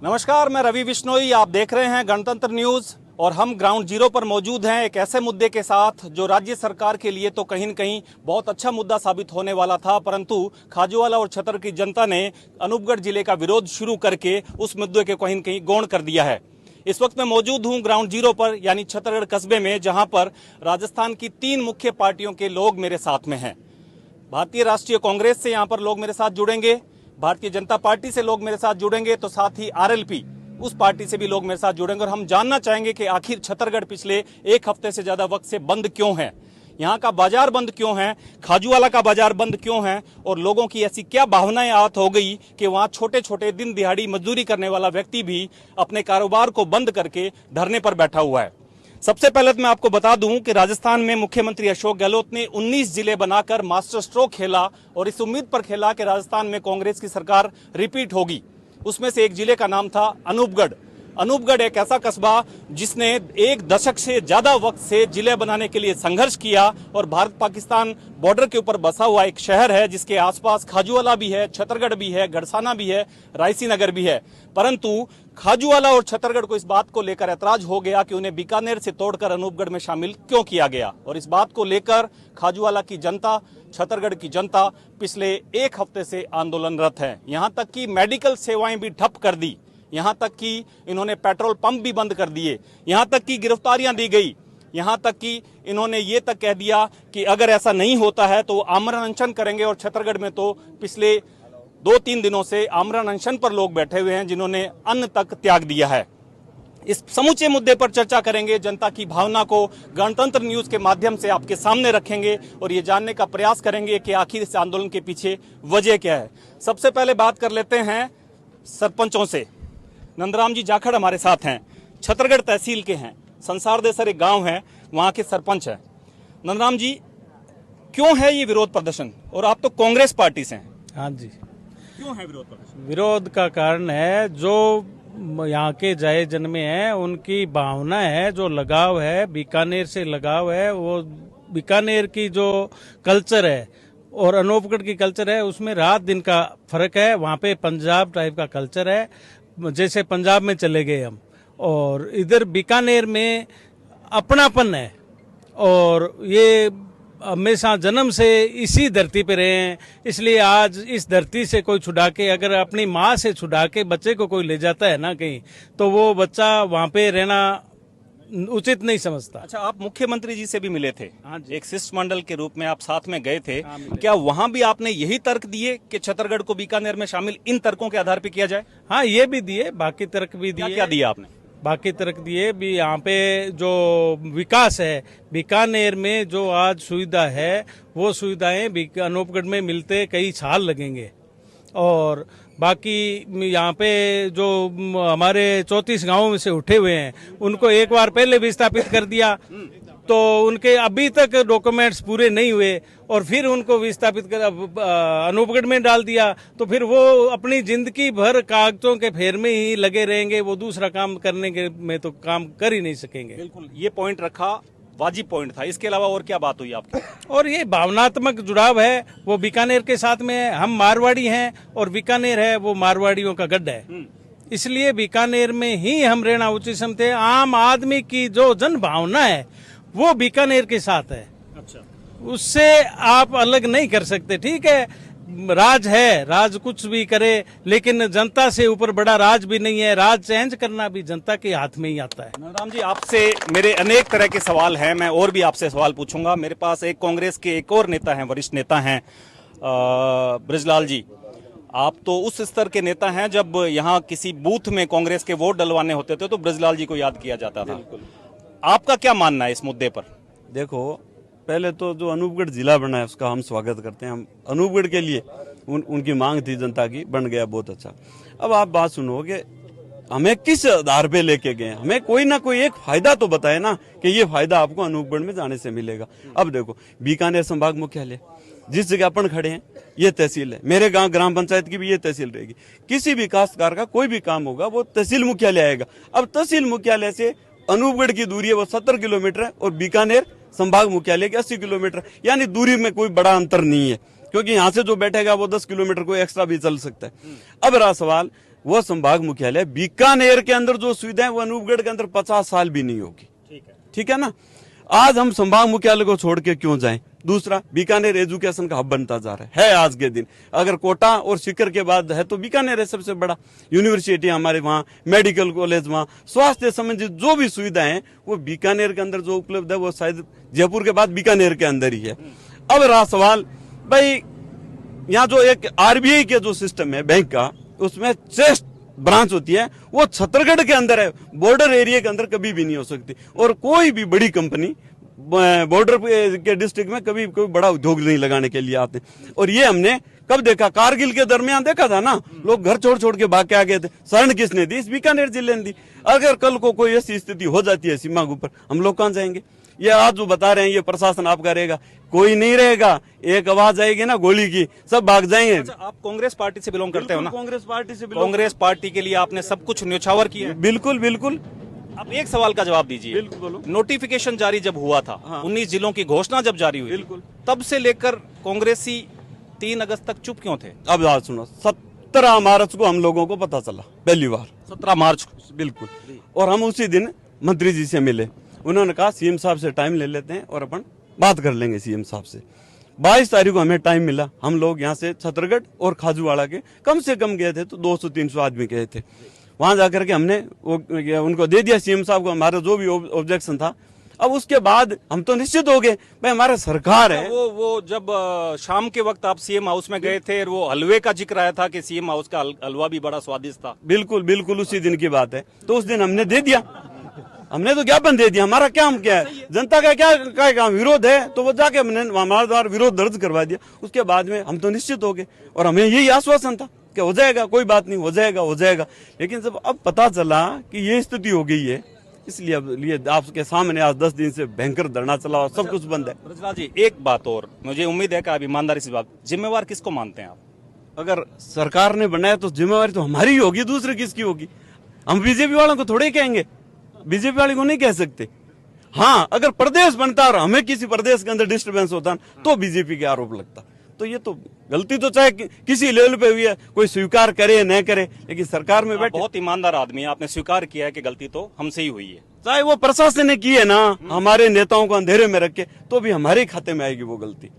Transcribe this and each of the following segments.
नमस्कार, मैं रवि बिश्नोई। आप देख रहे हैं गणतंत्र न्यूज और हम ग्राउंड जीरो पर मौजूद हैं एक ऐसे मुद्दे के साथ जो राज्य सरकार के लिए तो कहीं न कहीं बहुत अच्छा मुद्दा साबित होने वाला था, परंतु खाजूवाला और छतरगढ़ की जनता ने अनूपगढ़ जिले का विरोध शुरू करके उस मुद्दे के कहीं न कहीं गौण कर दिया है। इस वक्त मैं मौजूद हूं ग्राउंड जीरो पर यानी छतरगढ़ कस्बे में, जहां पर राजस्थान की 3 मुख्य पार्टियों के लोग मेरे साथ में हैं। भारतीय राष्ट्रीय कांग्रेस से यहां पर लोग मेरे साथ जुड़ेंगे, भारतीय जनता पार्टी से लोग मेरे साथ जुड़ेंगे, तो साथ ही आरएलपी उस पार्टी से भी लोग मेरे साथ जुड़ेंगे और हम जानना चाहेंगे कि आखिर छतरगढ़ पिछले 1 हफ्ते से ज्यादा वक्त से बंद क्यों है, यहाँ का बाजार बंद क्यों है, खाजूवाला का बाजार बंद क्यों है और लोगों की ऐसी क्या भावनाएं आहत हो गई कि वहां छोटे छोटे दिन दिहाड़ी मजदूरी करने वाला व्यक्ति भी अपने कारोबार को बंद करके धरने पर बैठा हुआ है। सबसे पहले तो मैं आपको बता दूं कि राजस्थान में मुख्यमंत्री अशोक गहलोत ने 19 जिले बनाकर मास्टर स्ट्रोक खेला और इस उम्मीद पर खेला कि राजस्थान में कांग्रेस की सरकार रिपीट होगी। उसमें से एक जिले का नाम था अनूपगढ़। अनूपगढ़ एक ऐसा कस्बा जिसने 1 दशक से ज्यादा वक्त से जिले बनाने के लिए संघर्ष किया और भारत पाकिस्तान बॉर्डर के ऊपर बसा हुआ एक शहर है जिसके आसपास खाजूवाला भी है, छतरगढ़ भी है, गड़साना भी है, रायसी नगर भी है। परंतु खाजूवाला और छतरगढ़ को इस बात को लेकर ऐतराज हो गया कि उन्हें बीकानेर से तोड़कर अनूपगढ़ में शामिल क्यों किया गया और इस बात को लेकर खाजूवाला की जनता, छतरगढ़ की जनता पिछले 1 हफ्ते से आंदोलनरत है। यहां तक कि मेडिकल सेवाएं भी ठप कर दी, यहां तक कि इन्होंने पेट्रोल पंप भी बंद कर दिए, यहां तक कि गिरफ्तारियां दी गई, यहां तक कि इन्होंने ये तक कह दिया कि अगर ऐसा नहीं होता है तो आमरण अनशन करेंगे। और छतरगढ़ में तो पिछले 2-3 दिनों से आमरण अनशन पर लोग बैठे हुए हैं जिन्होंने अन्न तक त्याग दिया है। इस समूचे मुद्दे पर चर्चा करेंगे, जनता की भावना को गणतंत्र न्यूज के माध्यम से आपके सामने रखेंगे और ये जानने का प्रयास करेंगे कि आखिर इस आंदोलन के पीछे वजह क्या है। सबसे पहले बात कर लेते हैं सरपंचों से। नंदराम जी जाखड़ हमारे साथ हैं, छतरगढ़ तहसील के हैं, संसार देसर एक गांव है, वहां के सरपंच हैं। नंदराम जी, क्यों है ये विरोध प्रदर्शन और आप तो कांग्रेस पार्टी से हैं? हाँ जी, क्यों है विरोध प्रदर्शन? विरोध का कारण है जो यहाँ के जाए जन्मे हैं उनकी भावना है, जो लगाव है, बीकानेर से लगाव है। वो बीकानेर की जो कल्चर है और अनूपगढ़ की कल्चर है उसमें रात दिन का फर्क है। वहाँ पे पंजाब टाइप का कल्चर है, जैसे पंजाब में चले गए हम, और इधर बीकानेर में अपनापन है और ये हमेशा जन्म से इसी धरती पे रहे हैं। इसलिए आज इस धरती से कोई छुड़ा के, अगर अपनी माँ से छुड़ा के बच्चे को कोई ले जाता है ना कहीं, तो वो बच्चा वहाँ पे रहना उचित नहीं समझता। अच्छा, आप मुख्यमंत्री जी से भी मिले थे? हाँ जी। एक शिष्टमंडल के रूप में आप साथ में गए थे। हाँ, क्या वहां भी आपने यही तर्क दिए कि छतरगढ़ को बीकानेर में शामिल इन तर्कों के आधार पर किया जाए? हाँ, ये भी दिए, बाकी तर्क भी दिए। क्या दिया आपने? बाकी तर्क दिए भी। यहाँ पे जो विकास है बीकानेर में, जो आज सुविधा है वो सुविधाएं अनूपगढ़ में मिलते कई साल लगेंगे। और बाकी यहाँ पे जो हमारे 34 गांवों में से उठे हुए हैं उनको एक बार पहले विस्थापित कर दिया, तो उनके अभी तक डॉक्यूमेंट्स पूरे नहीं हुए और फिर उनको विस्थापित कर अनूपगढ़ में डाल दिया, तो फिर वो अपनी जिंदगी भर कागजों के फेर में ही लगे रहेंगे। वो दूसरा काम करने के में तो काम कर ही नहीं सकेंगे। बिल्कुल, ये पॉइंट रखा, वाजिब पॉइंट था। इसके अलावा और क्या बात हुई आपकी? और ये भावनात्मक जुड़ाव है, वो बीकानेर के साथ में है। हम मारवाड़ी हैं और बीकानेर है वो मारवाड़ियों का गढ़ है, इसलिए बीकानेर में ही हम रहना उचित समझते हैं। आम आदमी की जो जन भावना है वो बीकानेर के साथ है। अच्छा, उससे आप अलग नहीं कर सकते। ठीक है, राज है, राज कुछ भी करे, लेकिन जनता से ऊपर बड़ा राज भी नहीं है। राज चेंज करना भी जनता के हाथ में ही आता है। नंदराम जी, आपसे मेरे अनेक तरह के सवाल हैं, मैं और भी आपसे सवाल पूछूंगा। मेरे पास एक कांग्रेस के एक और नेता हैं, वरिष्ठ नेता हैं ब्रजलाल जी। आप तो उस स्तर के नेता हैं, जब यहाँ किसी बूथ में कांग्रेस के वोट डलवाने होते थे तो ब्रजलाल जी को याद किया जाता था। आपका क्या मानना है इस मुद्दे पर? देखो, पहले तो जो अनूपगढ़ जिला बना है उसका हम स्वागत करते हैं। हम अनूपगढ़ के लिए उनकी मांग थी जनता की, बन गया, बहुत अच्छा। अब आप बात सुनो कि हमें किस आधार पे लेके गए, हमें कोई ना कोई एक फायदा तो बताए ना कि ये फायदा आपको अनूपगढ़ में जाने से मिलेगा। अब देखो, बीकानेर संभाग मुख्यालय जिस जगह अपन खड़े हैं ये तहसील है, मेरे गांव ग्राम पंचायत की भी ये तहसील रहेगी। किसी भी काश्तकार का कोई भी काम होगा वो तहसील मुख्यालय आएगा। अब तहसील मुख्यालय से अनूपगढ़ की दूरी है वो 70 किलोमीटर है और बीकानेर संभाग मुख्यालय के 80 किलोमीटर, यानी दूरी में कोई बड़ा अंतर नहीं है, क्योंकि यहाँ से जो बैठेगा वो 10 किलोमीटर कोई एक्स्ट्रा भी चल सकता है। अब रहा सवाल वो संभाग मुख्यालय बीकानेर के अंदर जो सुविधाएं वो अनूपगढ़ के अंदर 50 साल भी नहीं होगी। ठीक है ना। आज हम संभाग मुख्यालय को छोड़ के क्यों जाएं? दूसरा, बीकानेर एजुकेशन का हब बनता जा रहा है आज के दिन। अगर कोटा और सीकर के बाद है तो बीकानेर है सबसे बड़ा। यूनिवर्सिटी हमारे वहाँ, मेडिकल कॉलेज वहाँ, स्वास्थ्य संबंधित जो भी सुविधाएं हैं वो बीकानेर के अंदर जो उपलब्ध है वो शायद जयपुर के बाद बीकानेर के अंदर ही है। अब रहा सवाल, भाई यहाँ जो एक आरबीआई के जो सिस्टम है बैंक का, उसमें 6 ब्रांच होती है, वो छत्तीसगढ़ के अंदर है, बॉर्डर एरिया के अंदर कभी भी नहीं हो सकती। और कोई भी बड़ी कंपनी बॉर्डर के डिस्ट्रिक्ट में कभी कोई बड़ा उद्योग नहीं लगाने के लिए आते। और ये हमने कब देखा? कारगिल के दरमियान देखा था ना, लोग घर छोड़ छोड़ के भाग के आ गए थे। शरण किसने दी? इस बीकानेर जिले ने दी। अगर कल को कोई ऐसी स्थिति हो जाती है सीमा के ऊपर, हम लोग कहाँ जाएंगे? ये आज जो बता रहे हैं ये प्रशासन आपका रहेगा, कोई नहीं रहेगा। एक आवाज आएगी ना गोली की, सब भाग जाएंगे। अच्छा, आप कांग्रेस पार्टी से बिलोंग करते हो ना? कांग्रेस पार्टी से कांग्रेस पार्टी के लिए आपने सब कुछ न्यौछावर किया है। बिल्कुल बिल्कुल। अब एक सवाल का जवाब दीजिए। बिल्कुल बोलो। नोटिफिकेशन जारी जब हुआ था, हाँ। 19 जिलों की घोषणा जब जारी हुई, बिल्कुल। तब से लेकर कांग्रेसी 3 अगस्त तक चुप क्यों थे? अब बात सुनो, 17 मार्च को हम लोगों को पता चला पहली बार, 17 मार्च को। बिल्कुल। और हम उसी दिन मंत्री जी से मिले, उन्होंने कहा सीएम साहब से टाइम ले लेते हैं और अपन बात कर लेंगे सीएम साहब से। 22 तारीख को हमें टाइम मिला। हम लोग यहाँ से छतरगढ़ और खाजूवाड़ा के कम से कम गए थे तो 200-300 आदमी गए थे। वहां जाकर के हमने उनको दे दिया सीएम साहब को हमारा जो भी ऑब्जेक्शन था। अब उसके बाद हम तो निश्चित हो गए भाई हमारा सरकार है। वो जब शाम के वक्त आप सीएम हाउस में गए थे, वो हलवे का जिक्र आया था कि सीएम हाउस का हलवा भी बड़ा स्वादिष्ट था। बिल्कुल बिल्कुल, उसी दिन की बात है। तो उस दिन हमने दे दिया, हमने तो ज्ञापन दे दिया। हमारा क्या है, जनता का क्या विरोध है, तो वो जाके हमने हमारे द्वारा विरोध दर्ज करवा दिया। उसके बाद में हम तो निश्चित हो गए और हमें यही आश्वासन था कि हो जाएगा, कोई बात नहीं, हो जाएगा हो जाएगा। लेकिन जब अब पता चला कि ये स्थिति हो गई है, इसलिए अब लिए आपके सामने आज 10 दिन से भयंकर धरना चला और सब कुछ बंद है। ब्रजराज जी, एक बात और, मुझे उम्मीद है कि आप ईमानदारी से बात, जिम्मेवार किसको मानते हैं आप? अगर सरकार ने बनाया तो जिम्मेवारी तो हमारी ही होगी, दूसरे किसकी होगी? हम बीजेपी वालों को थोड़े कहेंगे, बीजेपी वाले को नहीं कह सकते। हाँ, अगर प्रदेश बनता और हमें किसी प्रदेश के अंदर डिस्टर्बेंस होता तो बीजेपी के आरोप लगता। तो ये तो गलती तो चाहे किसी लेवल पे हुई है, कोई स्वीकार करे न करे, लेकिन सरकार में बैठे। बहुत ईमानदार आदमी है, आपने स्वीकार किया है कि गलती तो हमसे ही हुई है। चाहे वो प्रशासन ने की है ना, हमारे नेताओं को अंधेरे में रख के, तो भी हमारे खाते में आएगी वो गलती।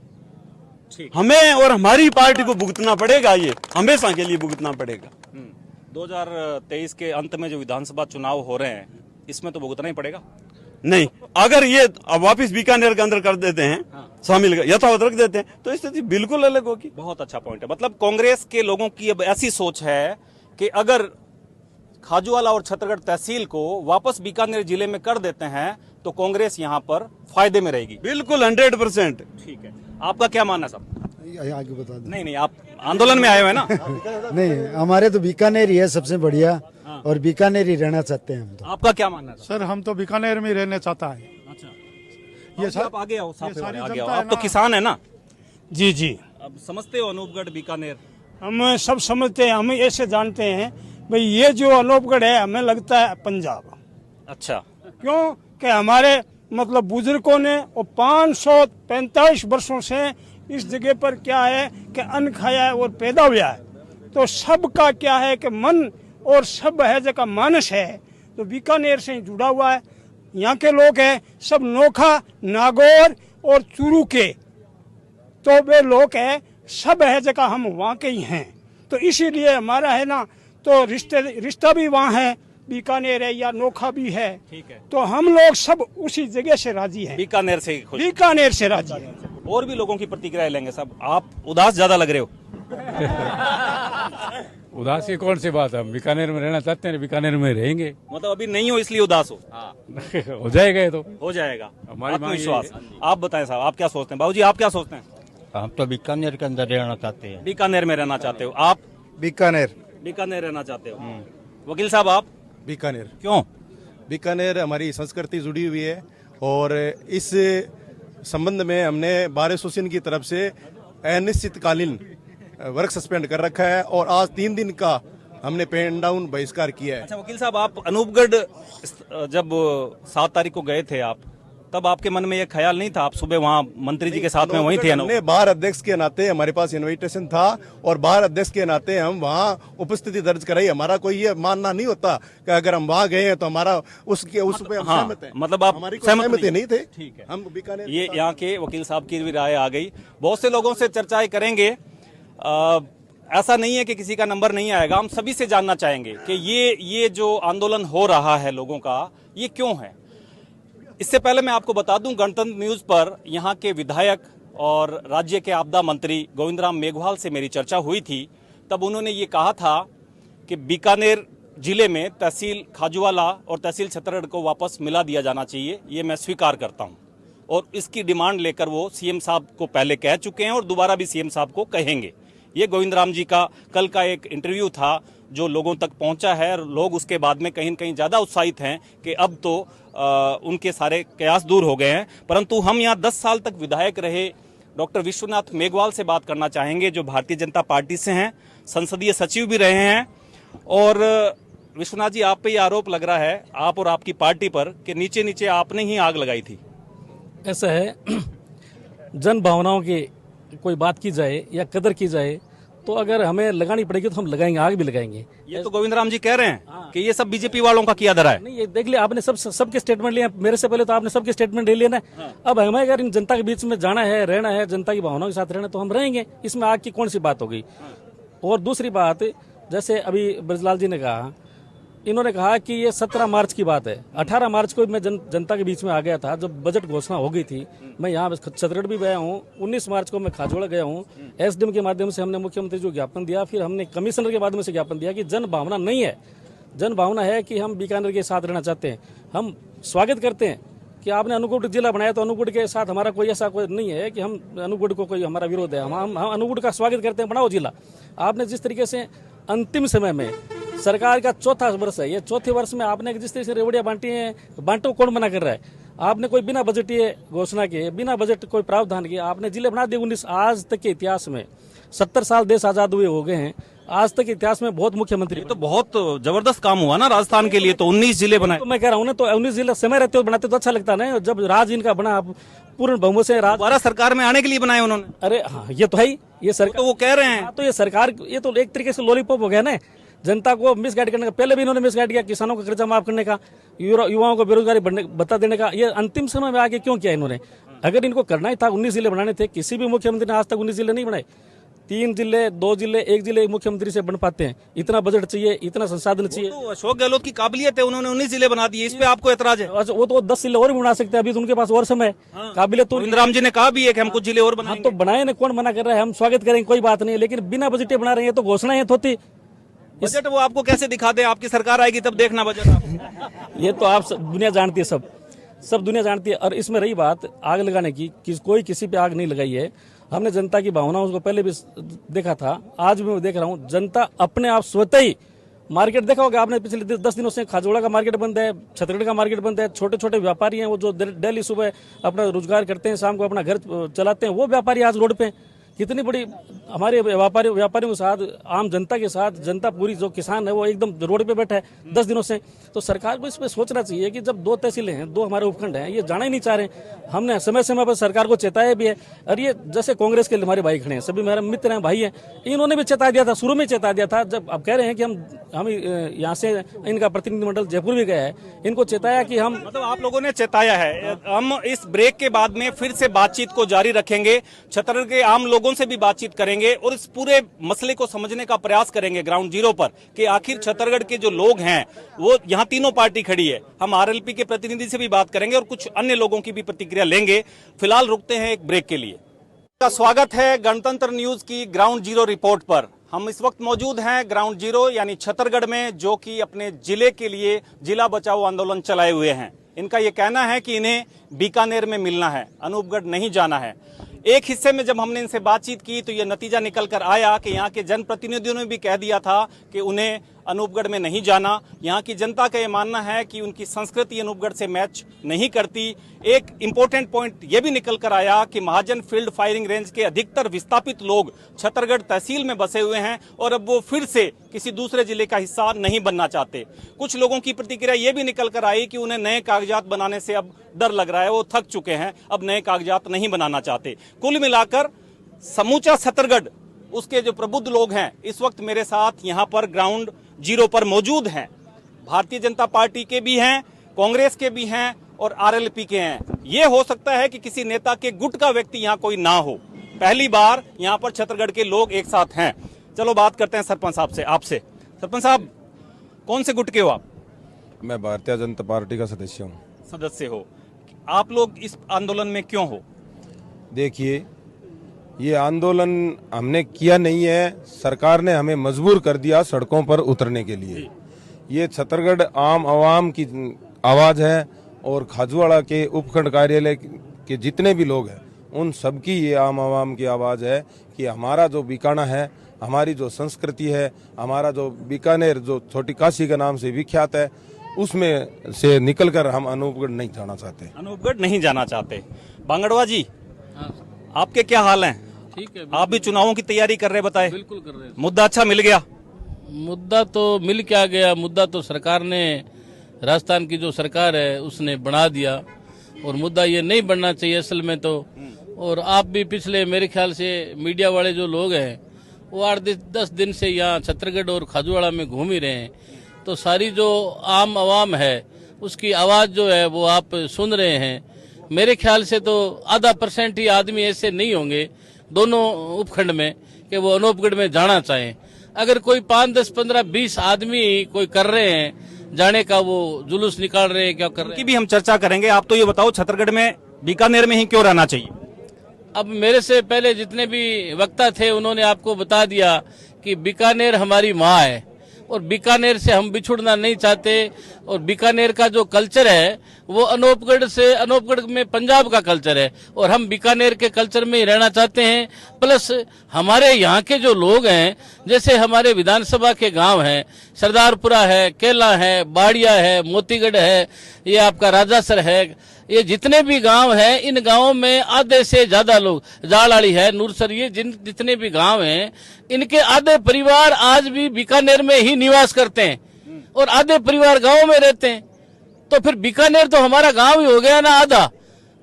हमें और हमारी पार्टी को भुगतना पड़ेगा, ये हमेशा के लिए भुगतना पड़ेगा। 2023 के अंत में जो विधानसभा चुनाव हो रहे हैं, इसमें तो भुगतना ही पड़ेगा। नहीं, अगर ये अब वापिस बीकानेर के अंदर कर देते हैं, शामिल यथावत रख देते हैं, तो स्थिति बिल्कुल अलग होगी। बहुत अच्छा पॉइंट है। मतलब कांग्रेस के लोगों की अब ऐसी सोच है कि अगर खाजूवाला और छतरगढ़ तहसील को वापस बीकानेर जिले में कर देते हैं तो कांग्रेस यहाँ पर फायदे में रहेगी। बिल्कुल 100%। ठीक है, आपका क्या मानना है साहब? आगे बता दो। नहीं, आप आंदोलन में आए हुए हैं ना? नहीं, हमारे तो बीकानेर ही है सबसे बढ़िया, और बीकानेर ही रहना चाहते हैं हम तो। आपका क्या मानना है? सर हम तो बीकानेर में ही रहना चाहता है। ये आप आगे आओ, साथ सारी आगे आओ। जनता है आप तो ना। किसान है ना? जी जी, अब समझते हो अनूपगढ़ बीकानेर? हम सब समझते हैं, हम ऐसे जानते हैं भाई ये जो अनूपगढ़ है हमें लगता है पंजाब। अच्छा, क्यों कि हमारे मतलब बुजुर्गों ने वो 545 वर्षों से इस जगह पर क्या है कि अन्न खाया है और पैदा हुआ है। तो सबका क्या है कि मन और सब है जगह मानस है, तो बीकानेर से ही जुड़ा हुआ है। यहाँ के लोग हैं सब नोखा, नागौर और चूरू के, तो वे लोग हैं सब है जगह हम वहाँ के ही हैं। तो इसीलिए हमारा है ना, तो रिश्ता भी वहाँ है, बीकानेर है या नोखा भी है। ठीक है, तो हम लोग सब उसी जगह से राजी हैं, बीकानेर से ही खुश। बीकानेर से राजी हैं। और भी लोगों की प्रतिक्रिया लेंगे साहब। आप उदास ज्यादा लग रहे हो। उदास की कौन सी बात है, हम बीकानेर में रहना चाहते हैं, बीकानेर में रहेंगे। मतलब अभी नहीं हो इसलिए उदास हो? हो जाएगा ये तो। हो जाएगा, हमारी मांग आत्मविश्वास। यही आप बताएं साहब, आप क्या सोचते हैं? बाबूजी, आप क्या सोचते हैं? हम तो बीकानेर के अंदर रहना चाहते हैं। बीकानेर में रहना चाहते हो आप? बीकानेर। बीकानेर रहना चाहते हो। वकील साहब, आप? बीकानेर। क्यों? बीकानेर हमारी संस्कृति जुड़ी हुई है और इस संबंध में हमने बार एसोसिएशन की तरफ से अनिश्चितकालीन वर्क सस्पेंड कर रखा है और आज 3 दिन का हमने पेन डाउन बहिष्कार किया है। अच्छा वकील साहब, आप अनूपगढ़ जब 7 तारीख को गए थे आप, तब आपके मन में ये ख्याल नहीं था? आप सुबह वहाँ मंत्री जी के साथ में वहीं थे? हमने बार अध्यक्ष के नाते हमारे पास इनविटेशन था और बार अध्यक्ष के नाते हम वहाँ उपस्थिति दर्ज कराई। हमारा कोई ये मानना नहीं होता कि अगर हम वहाँ गए हैं तो हमारा उस पे हम सहमत हैं। मतलब आप हमारी सहमति नहीं थे। ठीक है, हम बीकानेर ये यहाँ के वकील साहब की भी राय आ गई। बहुत से लोगों से चर्चाएं करेंगे। ऐसा नहीं है कि किसी का नंबर नहीं आएगा। हम सभी से जानना चाहेंगे कि ये जो आंदोलन हो रहा है लोगों का, ये क्यों है। इससे पहले मैं आपको बता दूं, गणतंत्र न्यूज पर यहाँ के विधायक और राज्य के आपदा मंत्री गोविंदराम मेघवाल से मेरी चर्चा हुई थी। तब उन्होंने ये कहा था कि बीकानेर जिले में तहसील खाजूवाला और तहसील छतरगढ़ को वापस मिला दिया जाना चाहिए। ये मैं स्वीकार करता हूँ और इसकी डिमांड लेकर वो सीएम साहब को पहले कह चुके हैं और दोबारा भी सीएम साहब को कहेंगे। ये गोविंदराम जी का कल का एक इंटरव्यू था जो लोगों तक पहुंचा है और लोग उसके बाद में कहीं न कहीं ज्यादा उत्साहित हैं कि अब तो उनके सारे कयास दूर हो गए हैं। परंतु हम यहाँ 10 साल तक विधायक रहे डॉक्टर विश्वनाथ मेघवाल से बात करना चाहेंगे, जो भारतीय जनता पार्टी से हैं, संसदीय सचिव भी रहे हैं। और विश्वनाथ जी, आप पे ये आरोप लग रहा है, आप और आपकी पार्टी पर, कि नीचे नीचे आपने ही आग लगाई थी। ऐसा है, जन भावनाओं की कोई बात की जाए या कदर की जाए तो अगर हमें लगानी पड़ेगी तो हम लगाएंगे, आग भी लगाएंगे। ये तो गोविंदराम जी कह रहे हैं कि ये सब बीजेपी वालों का किया धरा है। नहीं, ये देख लिया आपने, सबके स्टेटमेंट लिए, मेरे से पहले तो आपने सबके स्टेटमेंट ले लिया ना। अब हमें अगर इन जनता के बीच में जाना है, रहना है, जनता की भावनाओं के साथ रहना, तो हम रहेंगे। इसमें आग की कौन सी बात हो गई। और दूसरी बात, जैसे अभी ब्रजलाल जी ने कहा, इन्होंने कहा कि ये 17 मार्च की बात है। 18 मार्च को मैं जनता के बीच में आ गया था जब बजट घोषणा हो गई थी। मैं यहाँ छतरगढ़ भी गया हूँ। 19 मार्च को मैं खाजोड़ा गया हूँ। एसडीएम के माध्यम से हमने मुख्यमंत्री को ज्ञापन दिया, फिर हमने कमिश्नर के माध्यम से ज्ञापन दिया कि जन भावना नहीं है। जन भावना है कि हम बीकानेर के साथ रहना चाहते हैं। हम स्वागत करते हैं कि आपने अनूपगढ़ जिला बनाया, तो अनूपगढ़ के साथ हमारा कोई ऐसा कोई नहीं है कि हम अनूपगढ़ को कोई हमारा विरोध है। हम अनूपगढ़ का स्वागत करते हैं, बनाओ जिला। आपने जिस तरीके से अंतिम समय में, सरकार का चौथा वर्ष है, ये चौथे वर्ष में आपने जिस तरह से रेवड़ियां बांटी हैं, बांटो कौन मना कर रहा है। आपने कोई बिना बजटीय घोषणा के, बिना बजट कोई प्रावधान के आपने जिले बना दिए। 19 आज तक के इतिहास में 70 साल देश आजाद हुए हो गए हैं, आज तक इतिहास में बहुत मुख्यमंत्री, तो बहुत जबरदस्त काम हुआ ना राजस्थान के लिए। तो 19 जिले बनाए। तो मैं कह रहा हूँ ना, तो 19 जिले समय रहते हो बनाते तो अच्छा लगता ना। जब राज इनका बना पूर्ण बहुमत से, राज दोबारा सरकार में आने के लिए बनाए उन्होंने। अरे हाँ, ये तो है ही। ये सरकार तो वो कह रहे हैं, तो ये सरकार, ये तो एक तरीके से लॉलीपॉप हो गया ना, जनता को मिसगाइड करने का। पहले भी इन्होंने मिसगाइड किया, किसानों का कर्जा माफ करने का, युवाओं को बेरोजगारी बता देने का। ये अंतिम समय में आगे क्यों किया इन्होंने? अगर इनको करना ही था, 19 जिले बनाने थे। किसी भी मुख्यमंत्री ने आज तक 19 जिले नहीं बनाए। 3 जिले, 2 जिले, 1 जिले मुख्यमंत्री से बन पाते हैं। इतना बजट चाहिए, इतना संसाधन चाहिए। तो अशोक गहलोत की काबिलियत है, उन्होंने 19 जिले बना दिए। इस पे आपको एतराज है? वो तो 10 जिले और भी बना सकते हैं, अभी तो उनके पास और समय है। काबिलियत तो गोविंदराम जी ने कहा भी है कि हम कुछ जिले और बनाएंगे। तो बनाए ना, कौन मना कर रहा है। हम स्वागत करेंगे, कोई बात नहीं, लेकिन बिना बजटे बना रहे हैं तो घोषणाएं होती। बजट वो आपको कैसे दिखा दे? आपकी सरकार आएगी तब देखना बजट आप। ये तो आप दुनिया जानती है, सब दुनिया जानती है। और इसमें रही बात आग लगाने की, कोई किसी पे आग नहीं लगाई है। हमने जनता की भावनाओं को पहले भी देखा था, आज भी मैं देख रहा हूँ। जनता अपने आप स्वतः ही, मार्केट देखा होगा आपने, पिछले 10 दिनों से खाजोड़ा का मार्केट बंद है, छतरगढ़ का मार्केट बंद है। छोटे छोटे व्यापारी हैं वो जो डेली सुबह अपना रोजगार करते हैं, शाम को अपना घर चलाते हैं, वो व्यापारी आज रोड पे। कितनी बड़ी हमारे व्यापारियों के साथ, आम जनता के साथ, जनता पूरी जो किसान है वो एकदम रोड पे बैठा है 10 दिनों से। तो सरकार को इस पे सोचना चाहिए कि जब 2 तहसीलें हैं, 2 हमारे उपखंड हैं, ये जाना ही नहीं चाह रहे। हमने समय समय पर सरकार को चेताया भी है। और ये जैसे कांग्रेस के हमारे भाई खड़े हैं, सभी मेरे मित्र हैं, भाई हैं, इन्होंने भी चेता दिया था, शुरू में चेता दिया था। जब अब कह रहे हैं कि हम यहाँ से, इनका प्रतिनिधिमंडल जयपुर भी गया है, इनको चेताया कि हम, मतलब आप लोगों ने चेताया है। हम इस ब्रेक के बाद में फिर से बातचीत को जारी रखेंगे, छतरगढ़ के आम लोगों से भी बातचीत करेंगे और इस पूरे मसले को समझने का प्रयास करेंगे ग्राउंड जीरो पर कि आखिर छतरगढ़ के जो लोग हैं, वो यहाँ तीनों पार्टी खड़ी है। हम आरएलपी के प्रतिनिधि से भी बात करेंगे और कुछ अन्य लोगों की भी प्रतिक्रिया लेंगे। फिलहाल रुकते हैं एक ब्रेक के लिए। का स्वागत है गणतंत्र न्यूज की ग्राउंड जीरो रिपोर्ट पर। हम इस वक्त मौजूद हैं ग्राउंड जीरो यानी छतरगढ़ में, जो कि अपने जिले के लिए जिला बचाओ आंदोलन चलाए हुए हैं। इनका यह कहना है कि इन्हें बीकानेर में मिलना है, अनूपगढ़ नहीं जाना है। एक हिस्से में जब हमने इनसे बातचीत की तो यह नतीजा निकल कर आया कि यहाँ के जनप्रतिनिधियों ने भी कह दिया था कि उन्हें अनूपगढ़ में नहीं जाना। यहाँ की जनता का ये मानना है कि उनकी संस्कृति अनूपगढ़ से मैच नहीं करती। एक इंपॉर्टेंट पॉइंट ये भी निकल कर आया कि महाजन फील्ड फायरिंग रेंज के अधिकतर विस्थापित लोग छतरगढ़ तहसील में बसे हुए हैं और अब वो फिर से किसी दूसरे जिले का हिस्सा नहीं बनना चाहते। कुछ लोगों की प्रतिक्रिया ये भी निकल कर आई कि उन्हें नए कागजात बनाने से अब डर लग रहा है, वो थक चुके हैं, अब नए कागजात नहीं बनाना चाहते। कुल मिलाकर समूचा छतरगढ़ उसके जो प्रबुद्ध लोग हैं इस वक्त मेरे साथ यहाँ पर ग्राउंड जीरो पर मौजूद हैं। भारतीय जनता पार्टी के भी हैं, कांग्रेस के भी हैं और आरएलपी के हैं। ये हो सकता है कि किसी नेता के गुट का व्यक्ति यहाँ कोई ना हो। पहली बार यहाँ पर छतरगढ़ के लोग एक साथ हैं। चलो बात करते हैं सरपंच साहब से। आपसे सरपंच साहब, कौन से गुट के हो आप? मैं भारतीय जनता पार्टी का सदस्य हूँ। सदस्य हो। आप लोग इस आंदोलन में क्यों हो? देखिए, ये आंदोलन हमने किया नहीं है, सरकार ने हमें मजबूर कर दिया सड़कों पर उतरने के लिए। ये छतरगढ़ आम आवाम की आवाज है और खाजूवाड़ा के उपखंड कार्यालय के जितने भी लोग हैं उन सबकी ये आम आवाम की आवाज है कि हमारा जो बीकाना है, हमारी जो संस्कृति है, हमारा जो बीकानेर जो छोटी काशी के नाम से विख्यात है, उसमें से निकलकर हम अनूपगढ़ नहीं जाना चाहते। अनूपगढ़ नहीं जाना चाहते। बांगड़वा जी, आपके क्या हाल हैं? ठीक है, आप भी चुनावों की तैयारी कर रहे, बताए? बिल्कुल कर रहे हैं। मुद्दा अच्छा मिल गया? मुद्दा तो मिल क्या गया, मुद्दा तो सरकार ने, राजस्थान की जो सरकार है उसने बना दिया और मुद्दा ये नहीं बनना चाहिए असल में तो। और आप भी पिछले मेरे ख्याल से मीडिया वाले जो लोग हैं वो 8-10 दिन से यहाँ छतरगढ़ और खाजूवाड़ा में घूम ही रहे हैं, तो सारी जो आम आवाम है उसकी आवाज जो है वो आप सुन रहे हैं। मेरे ख्याल से तो आधा % ही आदमी ऐसे नहीं होंगे दोनों उपखंड में कि वो अनूपगढ़ में जाना चाहें। अगर कोई 5, 10, 15, 20 आदमी कोई कर रहे हैं जाने का, वो जुलूस निकाल रहे हैं, क्या कर रहे हैं, की भी हम चर्चा करेंगे। आप तो ये बताओ, छतरगढ़ में, बीकानेर में ही क्यों रहना चाहिए? अब मेरे से पहले जितने भी वक्ता थे उन्होंने आपको बता दिया कि बीकानेर हमारी माँ है और बीकानेर से हम बिछुड़ना नहीं चाहते। और बीकानेर का जो कल्चर है वो अनूपगढ़ में पंजाब का कल्चर है और हम बीकानेर के कल्चर में ही रहना चाहते हैं। प्लस हमारे यहाँ के जो लोग हैं, जैसे हमारे विधानसभा के गांव हैं, सरदारपुरा है, केला है, बाड़िया है, मोतीगढ़ है, ये आपका राजासर है, ये जितने भी गांव हैं इन गांवों में आधे से ज्यादा लोग, जालाड़ी है, नूरसर, ये जितने भी गांव हैं इनके आधे परिवार आज भी बीकानेर में ही निवास करते हैं और आधे परिवार गांव में रहते हैं। तो फिर बीकानेर तो हमारा गांव ही हो गया ना आधा,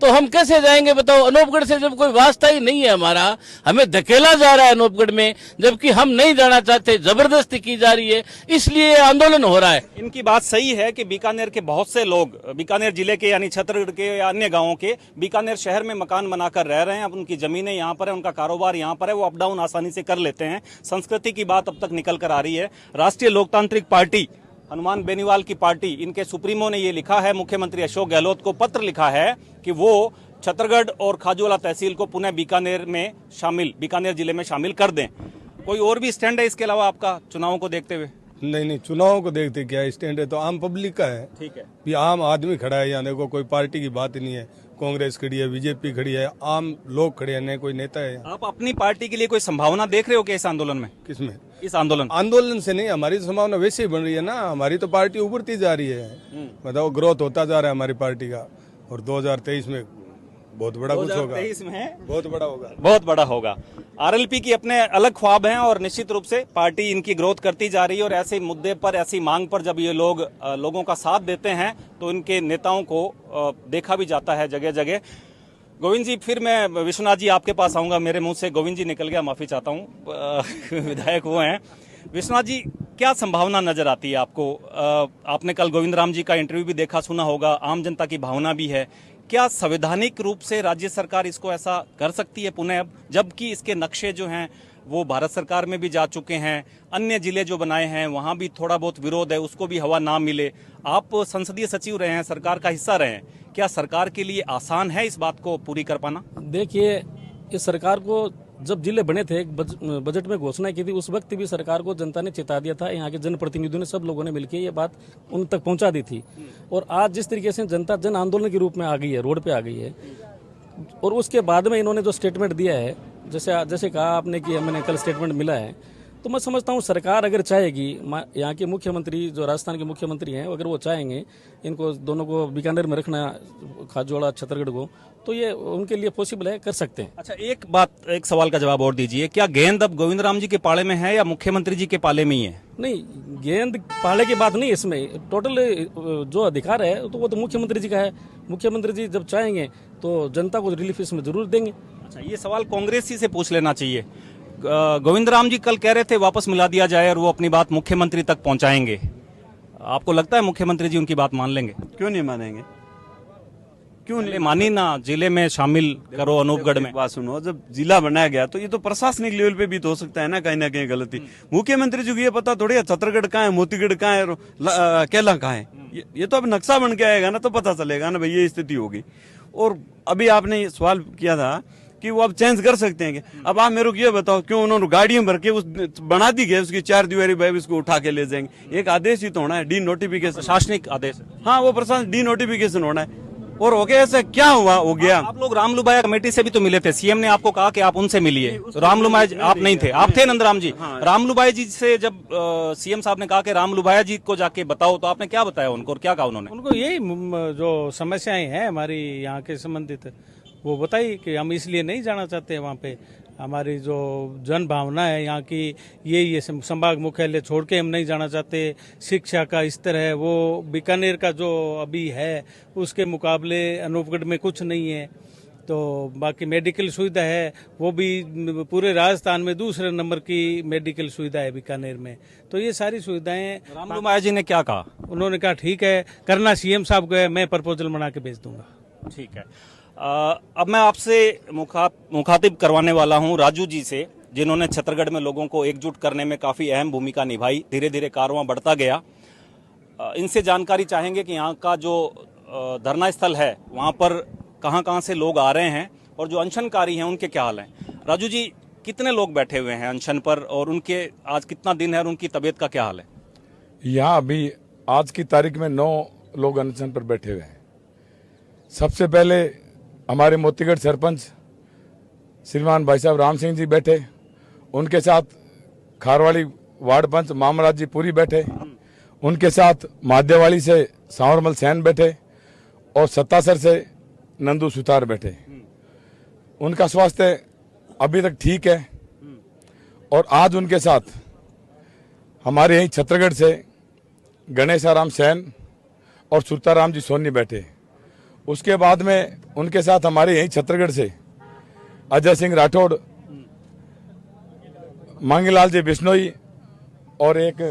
तो हम कैसे जाएंगे बताओ? अनूपगढ़ से जब कोई वास्ता ही नहीं है हमारा, हमें धकेला जा रहा है अनूपगढ़ में, जबकि हम नहीं जाना चाहते, जबरदस्ती की जा रही है, इसलिए आंदोलन हो रहा है। इनकी बात सही है कि बीकानेर के बहुत से लोग बीकानेर जिले के यानी छतरगढ़ के या अन्य गांवों के बीकानेर शहर में मकान बनाकर रह रहे हैं। अब उनकी जमीनें यहाँ पर है, उनका कारोबार यहाँ पर है, वो अप डाउन आसानी से कर लेते हैं। संस्कृति की बात अब तक निकल कर आ रही है। राष्ट्रीय लोकतांत्रिक पार्टी, हनुमान बेनीवाल की पार्टी, इनके सुप्रीमो ने ये लिखा है, मुख्यमंत्री अशोक गहलोत को पत्र लिखा है कि वो छतरगढ़ और खाजूवाड़ा तहसील को पुनः बीकानेर जिले में शामिल कर दें। कोई और भी स्टैंड है इसके अलावा आपका चुनावों को देखते हुए? नहीं, चुनावों को देखते क्या स्टैंड है, तो आम पब्लिक का है। ठीक है, भी आम आदमी खड़ा है यहाँ, देखो कोई पार्टी की बात नहीं है, कांग्रेस खड़ी है, बीजेपी खड़ी है, आम लोग खड़े हैं, नहीं कोई नेता है। आप अपनी पार्टी के लिए कोई संभावना देख रहे हो क्या इस आंदोलन में? किसमें? इस आंदोलन से नहीं, हमारी संभावना वैसे ही बन रही है ना, हमारी तो पार्टी उभरती जा रही है, मतलब ग्रोथ होता जा रहा है हमारी पार्टी का, और 2023 में बहुत बड़ा कुछ होगा। 2023 में बहुत बड़ा होगा। आरएलपी की अपने अलग ख्वाब हैं और निश्चित रूप से पार्टी इनकी ग्रोथ करती जा रही है। और ऐसे मुद्दे पर, ऐसी मांग पर जब ये लोगों का साथ देते हैं तो इनके नेताओं को देखा भी जाता है जगह जगह। गोविंद जी, फिर मैं विश्वनाथ जी आपके पास आऊंगा। मेरे मुंह से गोविंद जी निकल गया, माफी चाहता हूँ, विधायक वो हैं। विश्वनाथ जी, क्या संभावना नजर आती है आपको? आपने कल गोविंद राम जी का इंटरव्यू भी देखा सुना होगा, आम जनता की भावना भी है। क्या संवैधानिक रूप से राज्य सरकार इसको ऐसा कर सकती है पुनः, अब जबकि इसके नक्शे जो हैं वो भारत सरकार में भी जा चुके हैं, अन्य जिले जो बनाए हैं वहां भी थोड़ा बहुत विरोध है, उसको भी हवा ना मिले। आप संसदीय सचिव रहे हैं, सरकार का हिस्सा रहे हैं, क्या सरकार के लिए आसान है इस बात को पूरी कर पाना? देखिए, इस सरकार को जब जिले बने थे, एक बजट में घोषणा की थी, उस वक्त भी सरकार को जनता ने चेता दिया था, यहाँ के जनप्रतिनिधियों ने, सब लोगों ने मिलकर ये बात उन तक पहुंचा दी थी। और आज जिस तरीके से जनता जन आंदोलन के रूप में आ गई है, रोड पे आ गई है, और उसके बाद में इन्होंने जो स्टेटमेंट दिया है, जैसे कहा आपने कि मैंने कल स्टेटमेंट मिला है, तो मैं समझता हूँ सरकार अगर चाहेगी, यहाँ के मुख्यमंत्री जो राजस्थान के मुख्यमंत्री हैं, अगर वो चाहेंगे इनको दोनों को बीकानेर में रखना, खाजोड़ा छत्तरगढ़ को, तो ये उनके लिए पॉसिबल है, कर सकते हैं। अच्छा, एक सवाल का जवाब और दीजिए, क्या गेंद अब गोविंद राम जी के पाले में है या मुख्यमंत्री जी के पाले में ही है? नहीं, गेंद पाले की बात नहीं, इसमें टोटल जो अधिकार है तो वो तो मुख्यमंत्री जी का है। मुख्यमंत्री जी जब चाहेंगे तो जनता को रिलीफ इसमें जरूर देंगे। अच्छा, ये सवाल कांग्रेस ही से पूछ लेना चाहिए। गोविंद राम जी कल कह रहे थे वापस मिला दिया जाए और वो अपनी बात मुख्यमंत्री तक पहुंचाएंगे। आपको लगता है मुख्यमंत्री जी उनकी बात मान लेंगे? क्यों नहीं मानेंगे? क्यों नहीं मानी ना, जिले में शामिल करो अनूपगढ़ में। बात सुनो, जब जिला बनाया गया तो ये तो प्रशासनिक लेवल पे भी तो हो सकता है ना कहीं गलती। मुख्यमंत्री जी को ये पता थोड़ी है छत्तरगढ़ कहाँ है, मोतीगढ़ कहाँ है, केला कहाँ है। ये तो अब नक्शा बन के आएगा ना, तो पता चलेगा ना भाई ये स्थिति होगी। और अभी आपने ये सवाल किया था कि वो अब चेंज कर सकते हैं। अब आप मेरे को ये बताओ, क्यों उन्होंने गाड़ियों भर के उस बना दी गई उसकी 4 दीवारी भाई, इसको उठा के ले जाएंगे? एक आदेश ही तो होना है, डी नोटिफिकेशन, प्रशासनिक आदेश। हाँ, वो प्रशासन डी नोटिफिकेशन होना है। और हो गया, ऐसा क्या हुआ, हो गया। आप लोग रामलुभाया कमेटी से भी तो मिले थे, सीएम ने आपको कहा कि आप उनसे मिलिए। रामलुभाया आप नहीं थे, आप थे नंदराम जी। रामलुभाया जी से जब सीएम साहब ने कहा कि रामलुभाया जी को जाके बताओ, तो आपने क्या बताया उनको और क्या कहा उन्होंने? उनको यही जो समस्याएं हैं हमारी यहाँ के संबंधित, वो बताई कि हम इसलिए नहीं जाना चाहते वहाँ पे। हमारी जो जन भावना है यहाँ की ये संभाग मुख्यालय छोड़ के हम नहीं जाना चाहते। शिक्षा का स्तर है वो बीकानेर का जो अभी है उसके मुकाबले अनूपगढ़ में कुछ नहीं है। तो बाकी मेडिकल सुविधा है वो भी पूरे राजस्थान में दूसरे नंबर की मेडिकल सुविधा है बीकानेर में। तो ये सारी सुविधाएं रामलुभाया जी ने क्या कहा? उन्होंने कहा ठीक है, करना सीएम साहब को है, मैं प्रपोजल बना के भेज दूंगा। ठीक है। अब मैं आपसे मुखातिब करवाने वाला हूं राजू जी से, जिन्होंने छत्तरगढ़ में लोगों को एकजुट करने में काफ़ी अहम भूमिका निभाई। धीरे धीरे कारवां बढ़ता गया। इनसे जानकारी चाहेंगे कि यहाँ का जो धरना स्थल है वहाँ पर कहाँ से लोग आ रहे हैं और जो अनशनकारी हैं उनके क्या हाल हैं। राजू जी, कितने लोग बैठे हुए हैं अनशन पर और उनके आज कितना दिन है और उनकी तबीयत का क्या हाल है? यहाँ अभी आज की तारीख में 9 लोग अनशन पर बैठे हुए हैं। सबसे पहले हमारे मोतीगढ़ सरपंच श्रीमान भाई साहब राम सिंह जी बैठे, उनके साथ खारवाड़ी वार्ड पंच मामराज जी पूरी बैठे, उनके साथ माध्यवाड़ी से सांवरमल सैन बैठे और सत्तासर से नंदू सुतार बैठे। उनका स्वास्थ्य अभी तक ठीक है। और आज उनके साथ हमारे यहीं छत्तरगढ़ से गणेशाराम सैन और सुरताराम जी सोनी बैठे। उसके बाद में उनके साथ हमारे यहीं छत्तरगढ़ से अजय सिंह राठौड़, मांगीलाल जी बिश्नोई और एक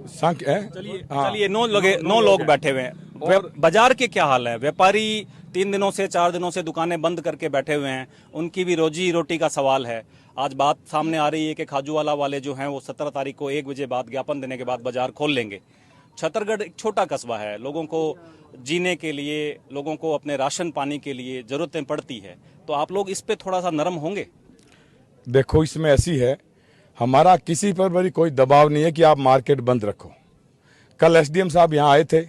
संख है। चलिए 9 लोग बैठे हुए हैं। बाजार के क्या हाल है? व्यापारी 3 दिनों से 4 दिनों से दुकानें बंद करके बैठे हुए हैं, उनकी भी रोजी रोटी का सवाल है। आज बात सामने आ रही है कि खाजूवाला वाले जो हैं वो 17 तारीख को 1 बजे बाद ज्ञापन देने के बाद बाजार खोल लेंगे। छत्तरगढ़ एक छोटा कस्बा है, लोगों को जीने के लिए, लोगों को अपने राशन पानी के लिए जरूरतें पड़ती है, तो आप लोग इस पे थोड़ा सा नरम होंगे? देखो, इसमें ऐसी है, हमारा किसी पर भी कोई दबाव नहीं है कि आप मार्केट बंद रखो। कल एसडीएम साहब यहाँ आए थे,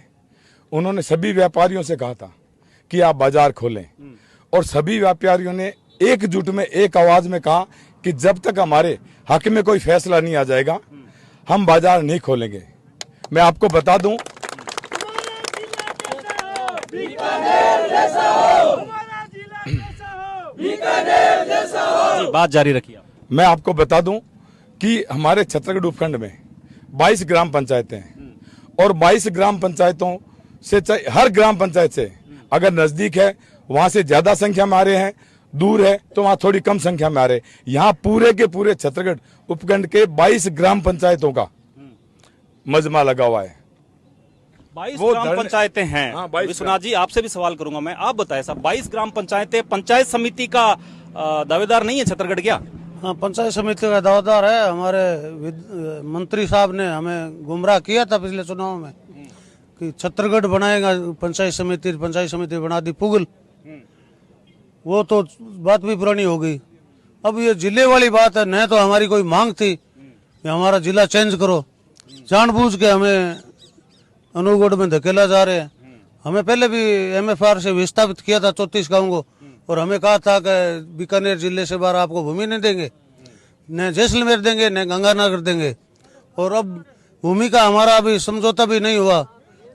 उन्होंने सभी व्यापारियों से कहा था कि आप बाजार खोलें और सभी व्यापारियों ने एकजुट में एक आवाज में कहा कि जब तक हमारे हक में कोई फैसला नहीं आ जाएगा हम बाजार नहीं खोलेंगे। मैं आपको बता दूं, बात जारी रखिए। मैं आपको बता दूं कि हमारे छत्तरगढ़ उपखंड में 22 ग्राम पंचायतें हैं और 22 ग्राम पंचायतों से हर ग्राम पंचायत से अगर नजदीक है वहां से ज्यादा संख्या में आ रहे हैं, दूर है तो वहां थोड़ी कम संख्या में आ रहे हैं। यहाँ पूरे के पूरे छत्तरगढ़ उपखंड के 22 ग्राम पंचायतों का मजमा लगा हुआ है। 22 ग्राम पंचायतें हैं। हाँ, विश्वनाथ जी, आपसे भी सवाल करूंगा मैं, आप बताएं साहब, 22 ग्राम पंचायतें, पंचायत समिति का दावेदार नहीं है छत्तरगढ़ क्या? हाँ, पंचायत समिति का दावेदार है। हमारे मंत्री साहब ने हमें गुमराह किया था पिछले चुनाव में कि छत्तरगढ़ बनाएगा पंचायत समिति बना दी पुगल। वो तो बात भी पुरानी हो गई। अब ये जिले वाली बात है, न तो हमारी कोई मांग थी कि हमारा जिला चेंज करो, जानबूझ के हमें अनूपगढ़ में धकेला जा रहे हैं। हमें पहले भी MFR से विस्थापित किया था 34 गाँव को और हमें कहा था कि बीकानेर जिले से बाहर आपको भूमि नहीं देंगे। न जैसलमेर देंगे न गंगानगर देंगे। और अब भूमि का हमारा अभी समझौता भी नहीं हुआ,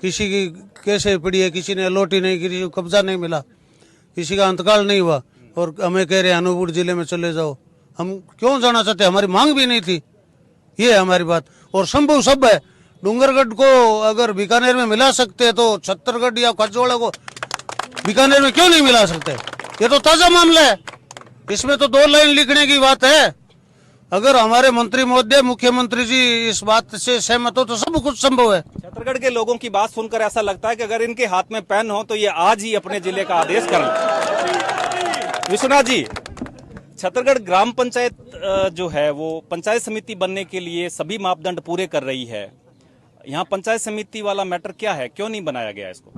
किसी की कैसे पड़ी है, किसी ने अलॉटी नहीं, किसी को कब्जा नहीं मिला, किसी का अंतकाल नहीं हुआ, और हमें कह रहे हैं अनूपपुर जिले में चले जाओ। हम क्यों जाना चाहते, हमारी मांग भी नहीं थी, ये है हमारी बात। और संभव सब है, डूंगरगढ़ को अगर बीकानेर में मिला सकते हैं तो छत्तरगढ़ या खजोड़ा को बीकानेर में क्यों नहीं मिला सकते? ये तो ताजा मामला है, इसमें तो 2 लाइन लिखने की बात है। अगर हमारे मंत्री महोदय, मुख्यमंत्री जी इस बात से सहमत हो तो सब कुछ संभव है। छत्तीसगढ़ के लोगों की बात सुनकर ऐसा लगता है कि अगर इनके हाथ में पेन हो तो ये आज ही अपने जिले का आदेश कर लें। विश्वनाथ जी, छत्तीसगढ़ ग्राम पंचायत जो है वो पंचायत समिति बनने के लिए सभी मापदंड पूरे कर रही है। यहाँ पंचायत समिति वाला मैटर क्या है, क्यों नहीं बनाया गया इसको?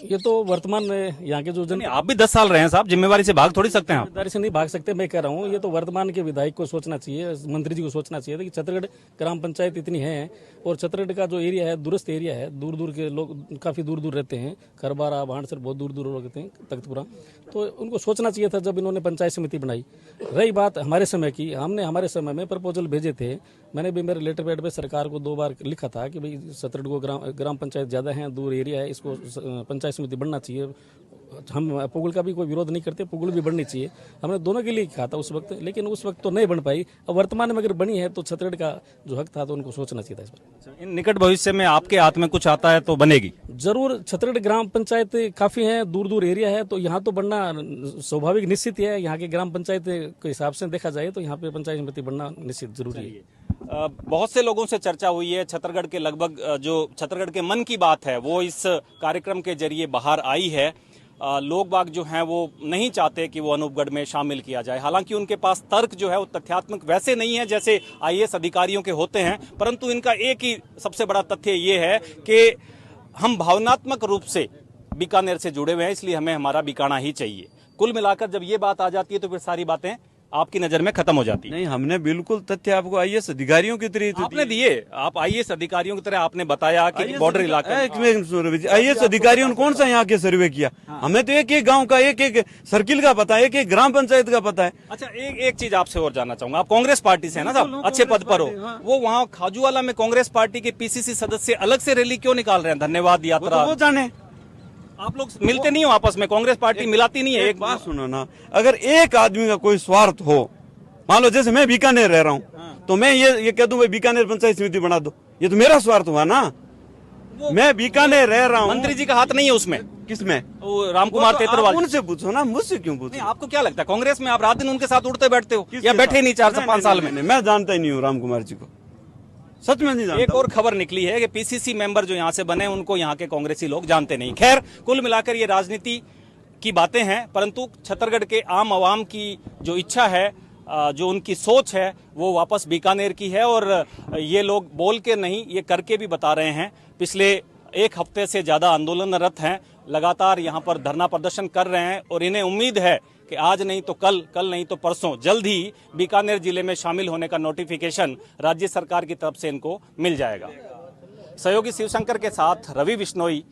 ये तो वर्तमान में यहाँ के जो आप भी 10 साल रहे हैं साहब, जिम्मेवारी से भाग थोड़ी सकते हैं आप। जिम्मेदारी से नहीं भाग सकते, मैं कह रहा हूँ ये तो वर्तमान के विधायक को सोचना चाहिए, मंत्री जी को सोचना चाहिए था कि छत्तीसगढ़ ग्राम पंचायत इतनी है और छत्तीसगढ़ का जो एरिया है दूरस्थ एरिया है, दूर दूर के लोग काफी दूर दूर रहते हैं, खरबारा भांडसर बहुत दूर दूर रहते हैं, तख्तपुरा, तो उनको सोचना चाहिए था जब इन्होंने पंचायत समिति बनाई। रही बात हमारे समय की, हमने हमारे समय में प्रपोजल भेजे थे, मैंने भी मेरे लेटर पैड पे सरकार को 2 बार लिखा था कि भाई छत्तीसगढ़ को ग्राम पंचायत ज्यादा है, दूर एरिया है, इसको पंचायत समिति बनना चाहिए। हम पुगल का भी कोई विरोध नहीं करते, पुगल भी बननी चाहिए, हमने दोनों के लिए कहा था उस वक्त, लेकिन उस वक्त तो नहीं बन पाई। अब वर्तमान में अगर बनी है तो छत्तीसगढ़ का जो हक था तो उनको सोचना चाहिए था इस पर। इन निकट भविष्य में आपके हाथ में कुछ आता है तो बनेगी जरूर। छत्तीसगढ़ ग्राम पंचायत काफी है, दूर दूर एरिया है, तो यहाँ तो बनना स्वाभाविक निश्चित है। यहाँ के ग्राम पंचायत के हिसाब से देखा जाए तो यहाँ पे पंचायत समिति बनना निश्चित जरूरी है। बहुत से लोगों से चर्चा हुई है, छत्तीसगढ़ के लगभग जो छत्तीसगढ़ के मन की बात है वो इस कार्यक्रम के जरिए बाहर आई है। लोग बाग जो हैं वो नहीं चाहते कि वो अनूपगढ़ में शामिल किया जाए, हालांकि उनके पास तर्क जो है वो तथ्यात्मक वैसे नहीं है जैसे आईएएस अधिकारियों के होते हैं, परंतु इनका एक ही सबसे बड़ा तथ्य ये है कि हम भावनात्मक रूप से बीकानेर से जुड़े हुए हैं, इसलिए हमें हमारा बीकाना ही चाहिए। कुल मिलाकर जब ये बात आ जाती है तो फिर सारी बातें आपकी नजर में खत्म हो जाती है। नहीं, हमने बिल्कुल तथ्य आपको आईएएस अधिकारियों की तरह आपने दिए, आप आईएएस अधिकारियों की तरह आपने बताया कि बॉर्डर इलाका। आईएएस अधिकारियों ने कौन सा यहाँ के सर्वे किया? हमें तो एक एक गांव का, एक एक सर्किल का पता है, एक एक ग्राम पंचायत का पता है। अच्छा, एक चीज आपसे और जानना चाहूंगा, आप कांग्रेस पार्टी से है ना साहब, अच्छे पद पर हो, वो वहाँ खाजूवाला में कांग्रेस पार्टी के पीसीसी सदस्य अलग से रैली क्यों निकाल रहे हैं, धन्यवाद यात्रा? वो जाने, आप लोग मिलते नहीं हो आपस में, कांग्रेस पार्टी मिलाती नहीं है। एक बात सुनो ना, अगर एक आदमी का कोई स्वार्थ हो, मान लो जैसे मैं बीकानेर रह रहा हूँ तो मैं ये कह दूं भाई बीकानेर पंचायत समिति बना दो, ये तो मेरा स्वार्थ हुआ ना। मैं बीकानेर रह रहा हूँ, मंत्री जी का हाथ नहीं है उसमें। किसमें? रामकुमार तेतरवाल। उनसे पूछो ना, मुझसे क्यों पूछो? आपको क्या लगता है कांग्रेस में आप रात दिन उनके साथ उठते बैठते हो या बैठे नहीं 4 से 5 साल में? मैं जानता ही नहीं हूँ रामकुमार जी को, सच में नहीं जानता। एक और खबर निकली है कि पीसीसी मेंबर जो यहाँ से बने उनको यहाँ के कांग्रेसी लोग जानते नहीं। खैर, कुल मिलाकर ये राजनीति की बातें हैं, परंतु छत्तीसगढ़ के आम आवाम की जो इच्छा है, जो उनकी सोच है, वो वापस बीकानेर की है। और ये लोग बोल के नहीं, ये करके भी बता रहे हैं। पिछले 1 हफ्ते से ज्यादा आंदोलनरत हैं, लगातार यहाँ पर धरना प्रदर्शन कर रहे हैं और इन्हें उम्मीद है कि आज नहीं तो कल, कल नहीं तो परसों, जल्द ही बीकानेर जिले में शामिल होने का नोटिफिकेशन राज्य सरकार की तरफ से इनको मिल जाएगा। सहयोगी शिवशंकर के साथ रवि बिश्नोई,